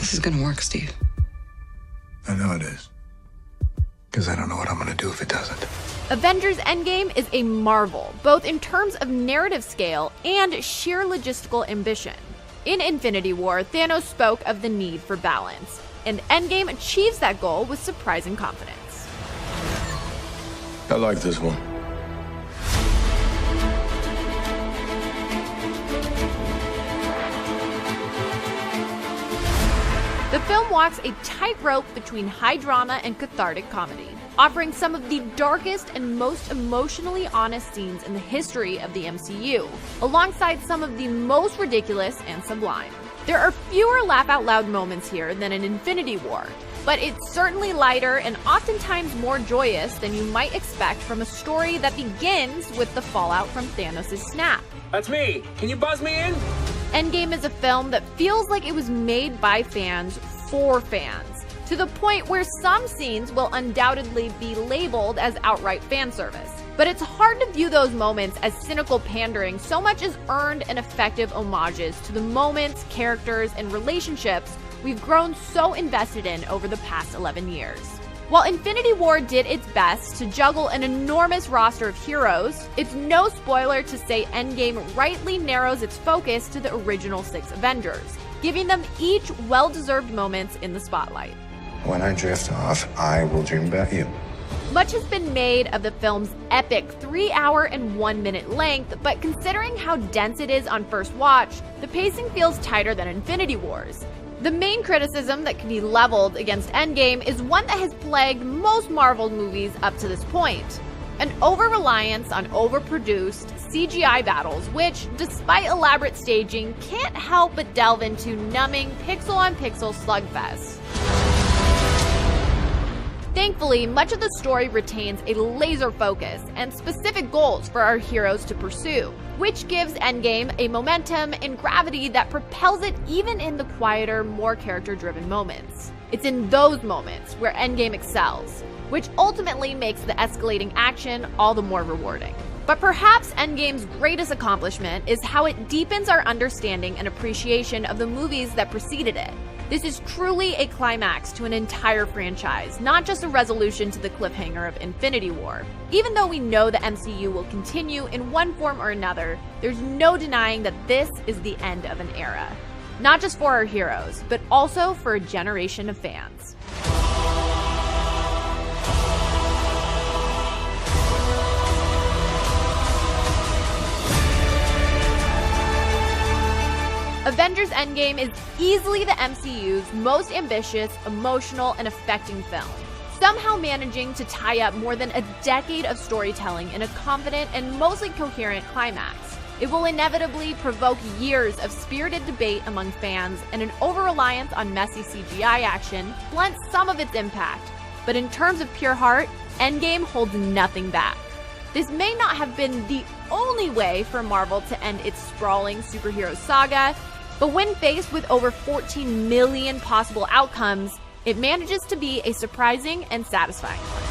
This is gonna work, Steve. I know it is. Because I don't know what I'm gonna do if it doesn't. Avengers Endgame is a marvel, both in terms of narrative scale and sheer logistical ambition. In Infinity War, Thanos spoke of the need for balance, and Endgame achieves that goal with surprising confidence. I like this one. The film walks a tightrope between high drama and cathartic comedy, offering some of the darkest and most emotionally honest scenes in the history of the MCU, alongside some of the most ridiculous and sublime. There are fewer laugh-out-loud moments here than in Infinity War, but it's certainly lighter and oftentimes more joyous than you might expect from a story that begins with the fallout from Thanos' snap. That's me. Can you buzz me in? Endgame is a film that feels like it was made by fans for fans, to the point where some scenes will undoubtedly be labeled as outright fan service. But it's hard to view those moments as cynical pandering so much as earned and effective homages to the moments, characters, and relationships we've grown so invested in over the past 11 years. While Infinity War did its best to juggle an enormous roster of heroes, it's no spoiler to say Endgame rightly narrows its focus to the original 6 Avengers, giving them each well-deserved moments in the spotlight. When I drift off, I will dream about you. Much has been made of the film's epic 3-hour and 1-minute length, but considering how dense it is on first watch, the pacing feels tighter than Infinity War's. The main criticism that can be leveled against Endgame is one that has plagued most Marvel movies up to this point: an over-reliance on overproduced CGI battles which, despite elaborate staging, can't help but delve into numbing pixel-on-pixel slugfests. Thankfully, much of the story retains a laser focus and specific goals for our heroes to pursue, which gives Endgame a momentum and gravity that propels it even in the quieter, more character-driven moments. It's in those moments where Endgame excels, which ultimately makes the escalating action all the more rewarding. But perhaps Endgame's greatest accomplishment is how it deepens our understanding and appreciation of the movies that preceded it. This is truly a climax to an entire franchise, not just a resolution to the cliffhanger of Infinity War. Even though we know the MCU will continue in one form or another, there's no denying that this is the end of an era. Not just for our heroes, but also for a generation of fans. Avengers Endgame is easily the MCU's most ambitious, emotional, and affecting film, somehow managing to tie up more than a decade of storytelling in a confident and mostly coherent climax. It will inevitably provoke years of spirited debate among fans, and an over-reliance on messy CGI action blunts some of its impact. But in terms of pure heart, Endgame holds nothing back. This may not have been the only way for Marvel to end its sprawling superhero saga, but when faced with over 14 million possible outcomes, it manages to be a surprising and satisfying one.